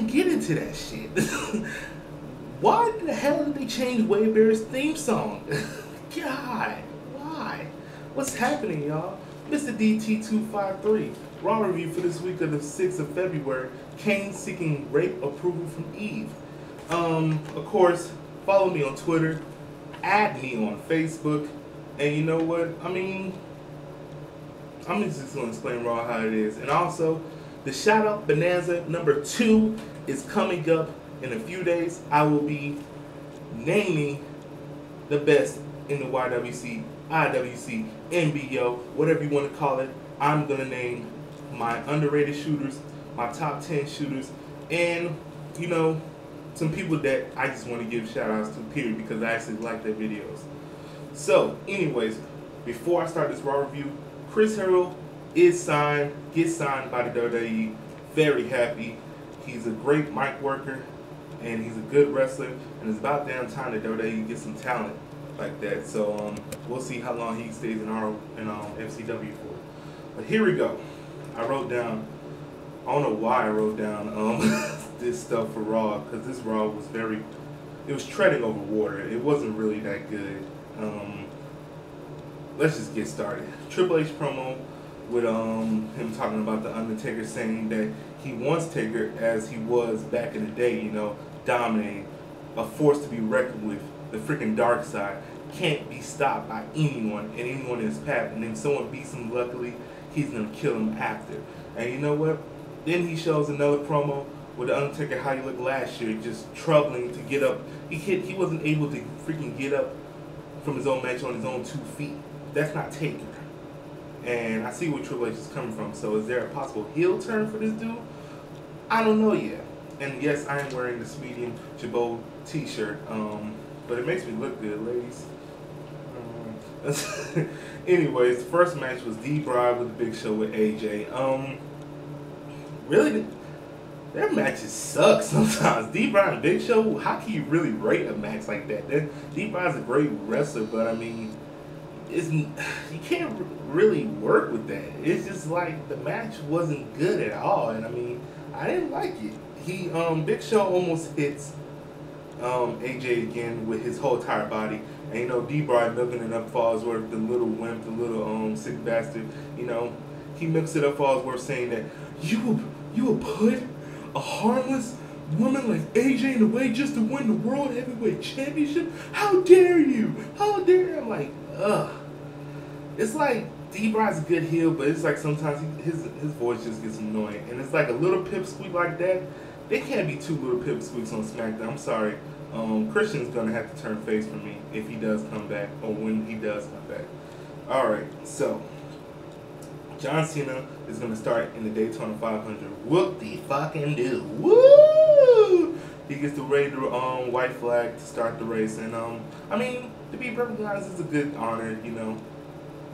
even get into that shit. Why the hell did they change Wade Barrett's theme song? God, why? What's happening, y'all? Mr. DT253, Raw review for this week of the 6th of February. Kane seeking rape approval from Eve. Of course, follow me on Twitter, add me on Facebook, and you know what? I mean, I'm just going to explain Raw how it is. And also, the Shout Out Bonanza number 2 is coming up in a few days. I will be naming the best in the YWC, IWC, NBO, whatever you want to call it. I'm going to name my underrated shooters, my top 10 shooters, and, you know, some people that I just want to give shout outs to, period, because I actually like their videos. So, anyways, before I start this Raw review, Chris Hero is signed, gets signed by the WWE. Very happy. He's a great mic worker, and he's a good wrestler, and it's about damn time that WWE gets some talent like that. So we'll see how long he stays in FCW for. But here we go. I wrote down, I don't know why I wrote down this stuff for Raw, because this Raw was it was treading over water. It wasn't really that good. Let's just get started. Triple H promo with him talking about the Undertaker, saying that he wants Taker as he was back in the day, you know, dominating, a force to be reckoned with. The freaking dark side can't be stopped by anyone and anyone in his path. And if someone beats him, luckily, he's gonna kill him after. And you know what? Then he shows another promo with the Undertaker, how he looked last year, just troubling to get up. He wasn't able to freaking get up from his own match on his own 2 feet. That's not Taker. And I see where Triple H is coming from. So is there a possible heel turn for this dude? I don't know yet. And yes, I am wearing the Swedish Jabot t-shirt. But it makes me look good, ladies. Anyways, the first match was D-BRY with the Big Show with AJ. Really, their matches suck sometimes. D-BRY and Big Show, how can you really rate a match like that? D-BRY's a great wrestler, but I mean, you can't really work with that. It's just like the match wasn't good at all, and I mean, I didn't like it. Big Show almost hits AJ again with his whole entire body, and you know, D-BRY milking it up for Ellsworth, the little wimp, the little sick bastard. You know, he mixed it up for Ellsworth, saying that you would put a harmless woman like AJ in the way just to win the World Heavyweight Championship? How dare you? How dare you? I'm like, ugh. It's like D-BRY's a good heel, but it's like sometimes his voice just gets annoying. And it's like a little pipsqueak like that. They can't be 2 little pipsqueaks on SmackDown. I'm sorry. Christian's going to have to turn face for me if he does come back, or when he does come back. Alright, so John Cena is going to start in the Daytona 500. Whoop-de-fucking do. Woo! He gets the raid white flag to start the race. And, I mean, to be perfectly honest, it's a good honor, you know,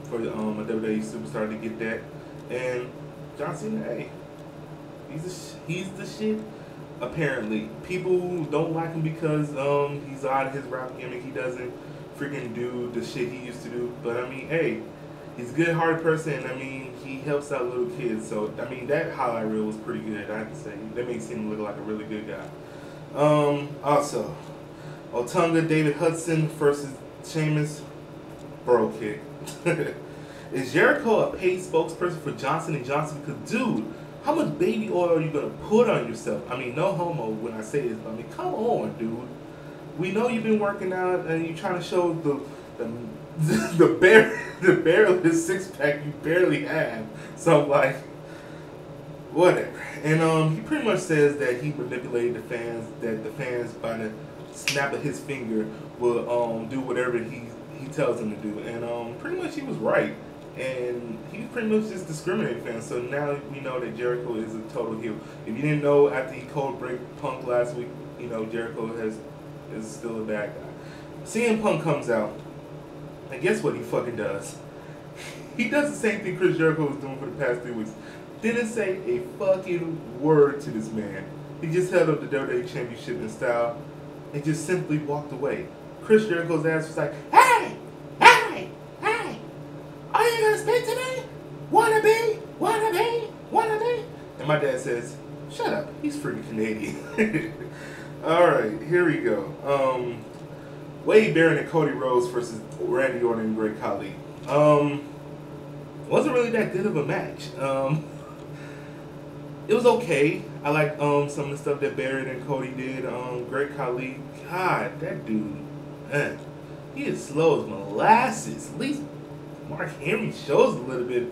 for a WWE superstar to get that. And John Cena, hey, he's the shit. Apparently, people don't like him because he's out of his rap gimmick. He doesn't freaking do the shit he used to do. But I mean, hey, he's a good-hearted person. And I mean, he helps out little kids. So I mean, that highlight reel was pretty good, I have to say. That makes him look like a really good guy. Also, OTUNGA, David Hudson versus SHEAMUS, bro kick. Is Jericho a paid spokesperson for Johnson & Johnson? Because, dude, how much baby oil are you going to put on yourself? I mean, no homo when I say this, but I mean, come on, dude. We know you've been working out and you're trying to show the barely six-pack you barely have. So, like, whatever. And he pretty much says that he manipulated the fans, that the fans, by the snap of his finger, will do whatever he tells them to do. And pretty much he was right. And he pretty much just discriminated fans. So now we know that Jericho is a total heel. If you didn't know, after he cold break Punk last week, you know, Jericho is still a bad guy. CM Punk comes out, and guess what he fucking does? He does the same thing Chris Jericho was doing for the past 3 weeks. Didn't say a fucking word to this man. He just held up the WWE Championship in style and just simply walked away. Chris Jericho's ass was like, hey! Are you gonna speak to me? Wanna be? And my dad says, Shut up. He's freaking Canadian. Alright, here we go. Wade Barrett and Cody Rhodes versus Randy Orton and Great Khali. Wasn't really that good of a match. It was okay. I like some of the stuff that Barrett and Cody did. Great Khali, God, that dude, man, he is slow as molasses. At least Mark Henry shows a little bit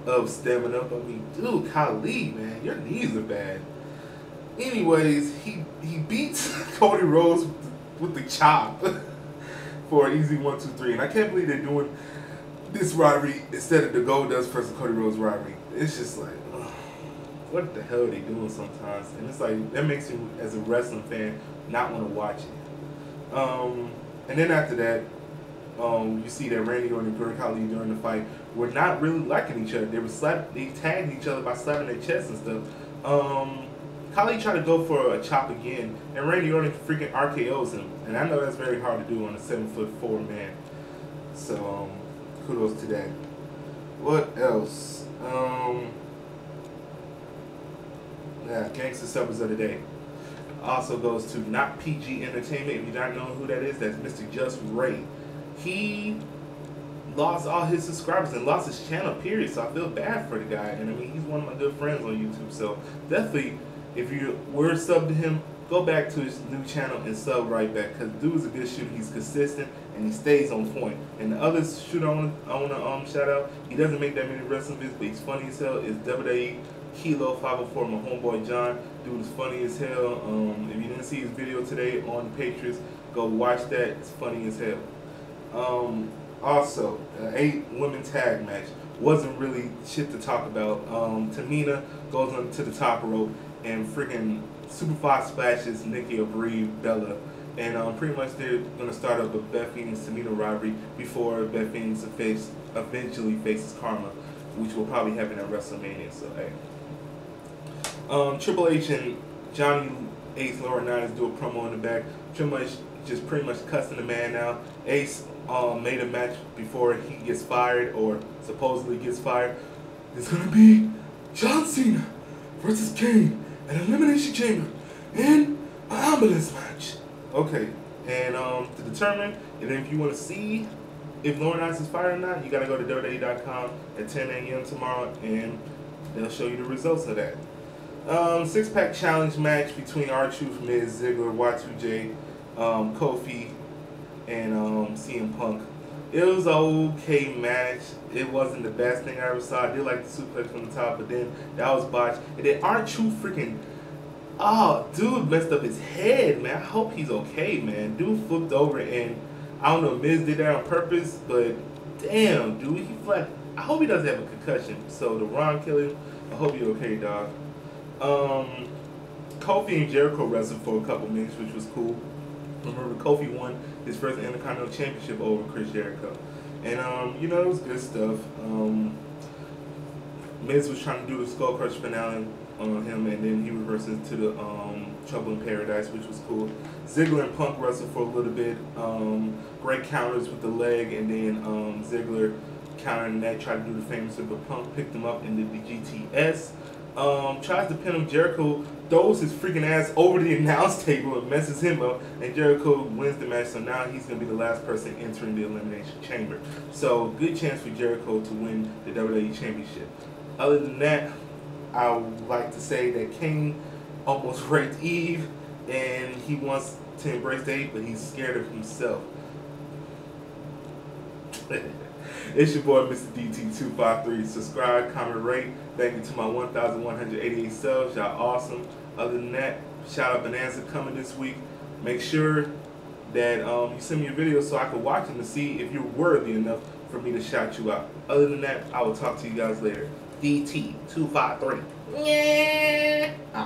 of stamina. I mean, dude, Khali, man, your knees are bad. Anyways, he beats Cody Rhodes with the chop for an easy 1, 2, 3. And I can't believe they're doing this rivalry instead of the Goldust versus Cody Rhodes rivalry. It's just like, ugh, what the hell are they doing sometimes? And it's like, that makes you, as a wrestling fan, not want to watch it. And then after that, you see that Randy Orton and Great Khali during the fight were not really liking each other. They tagged each other by slapping their chests and stuff. Khali tried to go for a chop again, and Randy Orton freaking RKOs him. And I know that's very hard to do on a 7'4" man. So, kudos to that. What else? Yeah, Gangsta Suppers of the Day. Also goes to Not PG Entertainment. If you don't know who that is, that's Mr. Just Ray. He lost all his subscribers and lost his channel, period. So I feel bad for the guy. And I mean, he's one of my good friends on YouTube. So definitely, if you were subbed to him, go back to his new channel and sub right back. Because dude's a good shooter. He's consistent and he stays on point. And the other shooter I want to shout out, he doesn't make that many wrestling videos, but he's funny as hell, is WWE Kilo 504, my homeboy John. Dude is funny as hell. If you didn't see his video today on the Patriots, go watch that. It's funny as hell. Also, 8-women tag match. Wasn't really shit to talk about. Tamina goes onto the top rope and freaking Superfly splashes Nikki Brie Bella. And pretty much they're going to start up a Beth Phoenix Tamina rivalry before Beth Phoenix eventually faces Karma, which will probably happen at WrestleMania. So, hey. Triple H and Johnny Ace Laurinaitis do a promo in the back. Triple H just pretty much cussing the man out. Ace made a match before he gets fired, or supposedly gets fired. It's gonna be John Cena versus Kane, an Elimination Chamber, in an ambulance match. Okay, and to determine if you want to see if Laurinaitis is fired or not, you gotta go to WWE.com at 10 a.m. tomorrow, and they'll show you the results of that. 6-pack challenge match between R-Truth, Miz, Ziggler, Y2J, Kofi, and CM Punk. It was an okay match. It wasn't the best thing I ever saw. I did like the suplex from the top, but then that was botched. And then R-Truth freaking, oh, dude messed up his head, man. I hope he's okay, man. Dude flipped over, and I don't know if Miz did that on purpose, but damn, dude, he flat. I hope he doesn't have a concussion. So the Ron Killer, I hope you're okay, dog. Kofi and Jericho wrestled for a couple minutes, which was cool. Remember, Kofi won his first Intercontinental Championship over Chris Jericho. And, you know, it was good stuff. Miz was trying to do the Skull Crush finale on him, and then he reversed into the Trouble in Paradise, which was cool. Ziggler and Punk wrestled for a little bit. Great counters with the leg, and then Ziggler countering that, tried to do the famous, but Punk picked him up into the GTS. Tries to pin him. Jericho throws his freaking ass over the announce table and messes him up, and Jericho wins the match. So now he's going to be the last person entering the Elimination Chamber. So good chance for Jericho to win the WWE Championship. Other than that, I would like to say that Kane almost raped Eve, and he wants to embrace date, but he's scared of himself. It's your boy, Mr. DT253. Subscribe, comment, rate. Thank you to my 1,188 subs. Y'all awesome. Other than that, shout out Bonanza coming this week. Make sure that you send me a video so I can watch them to see if you're worthy enough for me to shout you out. Other than that, I will talk to you guys later. DT253. Yeah.